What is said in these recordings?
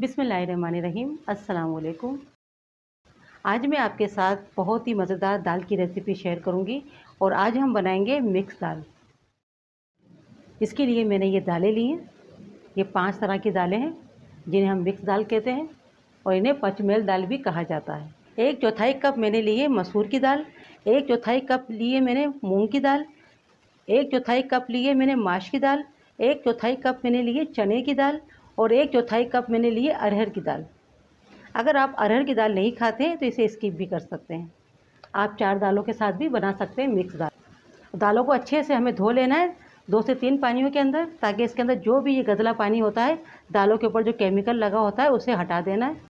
बिस्मिल्लाहिर्रहमानिर्रहीम। अस्सलाम वालेकुम। आज मैं आपके साथ बहुत ही मज़ेदार दाल की रेसिपी शेयर करूंगी और आज हम बनाएंगे मिक्स दाल। इसके लिए मैंने ये दालें ली हैं। ये 5 तरह की दालें हैं जिन्हें हम मिक्स दाल कहते हैं और इन्हें पचमेल दाल भी कहा जाता है। 1/4 कप मैंने लिए मसूर की दाल, 1/4 कप लिए मैंने मूंग की दाल, 1/4 कप लिए मैंने माश की दाल, 1/4 कप मैंने लिए चने की दाल और 1/4 कप मैंने लिए अरहर की दाल। अगर आप अरहर की दाल नहीं खाते हैं तो इसे स्किप भी कर सकते हैं। आप 4 दालों के साथ भी बना सकते हैं मिक्स दाल। दालों को अच्छे से हमें धो लेना है 2 से 3 पानियों के अंदर, ताकि इसके अंदर जो भी ये गदला पानी होता है, दालों के ऊपर जो केमिकल लगा होता है उसे हटा देना है।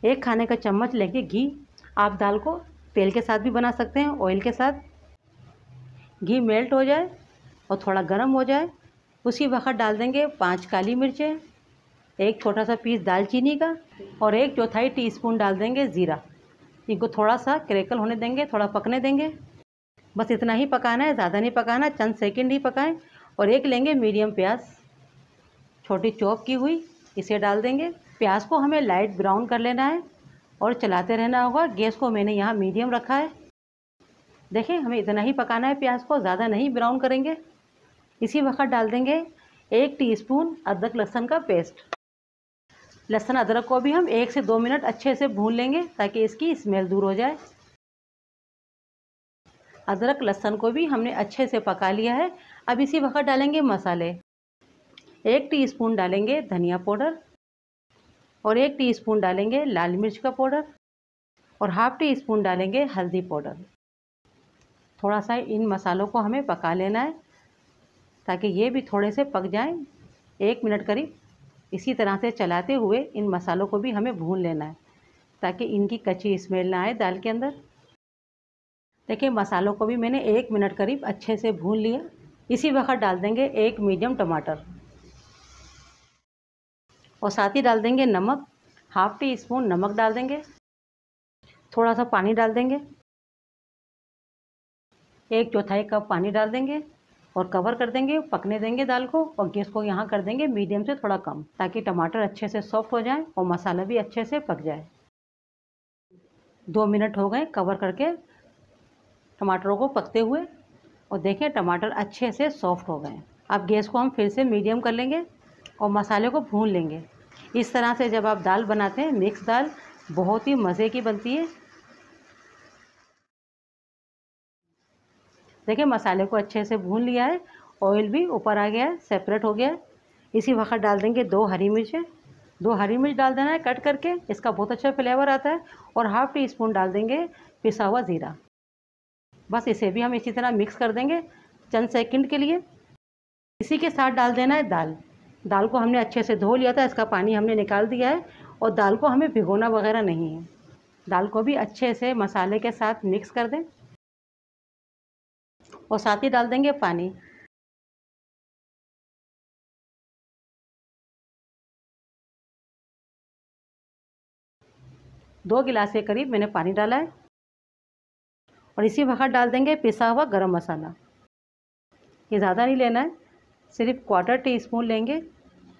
1 खाने का चम्मच लेंगे घी। आप दाल को तेल के साथ भी बना सकते हैं, ऑयल के साथ। घी मेल्ट हो जाए और थोड़ा गर्म हो जाए, उसी वक्त डाल देंगे 5 काली मिर्चें, 1 छोटा सा पीस दालचीनी का और 1/4 टीस्पून डाल देंगे ज़ीरा। इनको थोड़ा सा क्रैकल होने देंगे, थोड़ा पकने देंगे। बस इतना ही पकाना है, ज़्यादा नहीं पकाना, चंद सेकंड ही पकाएं। और एक लेंगे मीडियम प्याज, छोटी चॉप की हुई, इसे डाल देंगे। प्याज को हमें लाइट ब्राउन कर लेना है और चलाते रहना होगा। गैस को मैंने यहाँ मीडियम रखा है। देखें, हमें इतना ही पकाना है प्याज को, ज़्यादा नहीं ब्राउन करेंगे। इसी वक्त डाल देंगे 1 टीस्पून अदरक लहसुन का पेस्ट। लहसुन अदरक को भी हम 1 से 2 मिनट अच्छे से भून लेंगे ताकि इसकी स्मेल दूर हो जाए। अदरक लहसुन को भी हमने अच्छे से पका लिया है। अब इसी वक्त डालेंगे मसाले। 1 टीस्पून डालेंगे धनिया पाउडर और 1 टीस्पून डालेंगे लाल मिर्च का पाउडर और ½ टीस्पून डालेंगे हल्दी पाउडर। थोड़ा सा इन मसालों को हमें पका लेना है ताकि ये भी थोड़े से पक जाएं, 1 मिनट करीब। इसी तरह से चलाते हुए इन मसालों को भी हमें भून लेना है ताकि इनकी कच्ची स्मेल ना आए दाल के अंदर। देखिए, मसालों को भी मैंने 1 मिनट करीब अच्छे से भून लिया। इसी वक्त डाल देंगे 1 मीडियम टमाटर और साथ ही डाल देंगे नमक। ½ टीस्पून नमक डाल देंगे। थोड़ा सा पानी डाल देंगे, 1/4 कप पानी डाल देंगे और कवर कर देंगे, पकने देंगे दाल को। और गैस को यहाँ कर देंगे मीडियम से थोड़ा कम, ताकि टमाटर अच्छे से सॉफ्ट हो जाए और मसाला भी अच्छे से पक जाए। 2 मिनट हो गए कवर करके टमाटरों को पकते हुए, और देखें टमाटर अच्छे से सॉफ्ट हो गए। अब गैस को हम फिर से मीडियम कर लेंगे और मसाले को भून लेंगे। इस तरह से जब आप दाल बनाते हैं मिक्स दाल, बहुत ही मज़े की बनती है। देखिए, मसाले को अच्छे से भून लिया है, ऑयल भी ऊपर आ गया है, सेपरेट हो गया है। इसी वक्त डाल देंगे 2 हरी मिर्चें। 2 हरी मिर्च डाल देना है कट करके, इसका बहुत अच्छा फ्लेवर आता है। और ½ टीस्पून डाल देंगे पिसा हुआ ज़ीरा। बस इसे भी हम इसी तरह मिक्स कर देंगे चंद सेकंड के लिए। इसी के साथ डाल देना है दाल। दाल को हमने अच्छे से धो लिया था, इसका पानी हमने निकाल दिया है। और दाल को हमें भिगोना वगैरह नहीं है। दाल को भी अच्छे से मसाले के साथ मिक्स कर दें और साथ ही डाल देंगे पानी। दो गिलास के करीब मैंने पानी डाला है। और इसी वक्त डाल देंगे पिसा हुआ गरम मसाला। ये ज़्यादा नहीं लेना है, सिर्फ ¼ टीस्पून लेंगे,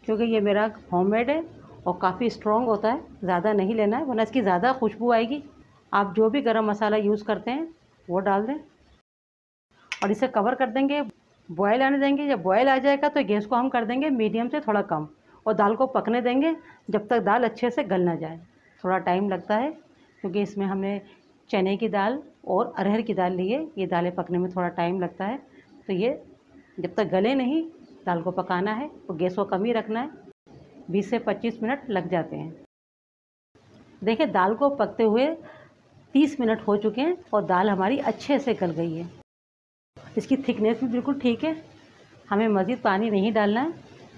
क्योंकि ये मेरा होममेड है और काफ़ी स्ट्रॉन्ग होता है। ज़्यादा नहीं लेना है वरना इसकी ज़्यादा खुशबू आएगी। आप जो भी गरम मसाला यूज़ करते हैं वो डाल दें और इसे कवर कर देंगे, बॉयल आने देंगे। जब बॉयल आ जाएगा तो गैस को हम कर देंगे मीडियम से थोड़ा कम और दाल को पकने देंगे जब तक दाल अच्छे से गल ना जाए। थोड़ा टाइम लगता है क्योंकि इसमें हमने चने की दाल और अरहर की दाल ली है। ये दालें पकने में थोड़ा टाइम लगता है, तो ये जब तक गले नहीं दाल को पकाना है और गैस को कम ही रखना है। 20 से 25 मिनट लग जाते हैं। देखिए, दाल को पकते हुए 30 मिनट हो चुके हैं और दाल हमारी अच्छे से गल गई है। इसकी थिकनेस भी बिल्कुल ठीक है, हमें मज़ीद पानी नहीं डालना है।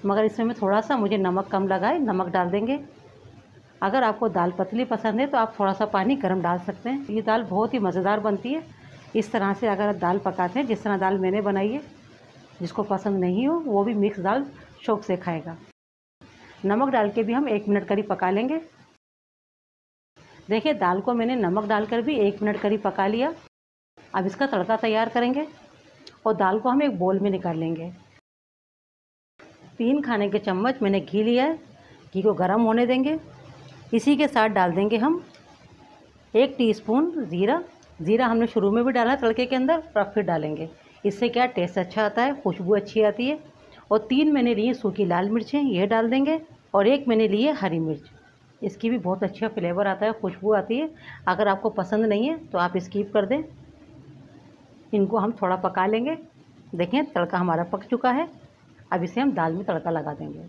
मगर इसमें थोड़ा सा मुझे नमक कम लगा है, नमक डाल देंगे। अगर आपको दाल पतली पसंद है तो आप थोड़ा सा पानी गर्म डाल सकते हैं। ये दाल बहुत ही मज़ेदार बनती है। इस तरह से अगर दाल पकाते हैं जिस तरह दाल मैंने बनाई है, जिसको पसंद नहीं हो वो भी मिक्स दाल शौक़ से खाएगा। नमक डाल के भी हम 1 मिनट करीब पका लेंगे। देखिए, दाल को मैंने नमक डालकर भी 1 मिनट करीब पका लिया। अब इसका तड़का तैयार करेंगे और दाल को हम एक बोल में निकाल लेंगे। 3 खाने के चम्मच मैंने घी लिया है। घी को गर्म होने देंगे। इसी के साथ डाल देंगे हम 1 टीस्पून ज़ीरा। ज़ीरा हमने शुरू में भी डाला तड़के के अंदर, और अब फिर डालेंगे। इससे क्या टेस्ट अच्छा आता है, खुशबू अच्छी आती है। और 3 मैंने लिए सूखी लाल मिर्चें, यह डाल देंगे। और 1 मैंने लिए हरी मिर्च, इसकी भी बहुत अच्छा फ्लेवर आता है, खुशबू आती है। अगर आपको पसंद नहीं है तो आप स्किप कर दें। इनको हम थोड़ा पका लेंगे। देखें तड़का हमारा पक चुका है। अब इसे हम दाल में तड़का लगा देंगे।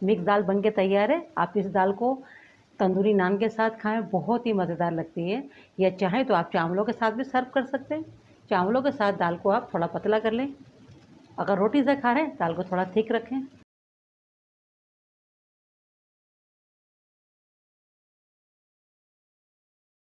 मिक्स दाल बन के तैयार है। आप इस दाल को तंदूरी नान के साथ खाएं, बहुत ही मज़ेदार लगती है। या चाहें तो आप चावलों के साथ भी सर्व कर सकते हैं। चावलों के साथ दाल को आप थोड़ा पतला कर लें। अगर रोटी से खा रहे हैं दाल को थोड़ा थिक रखें।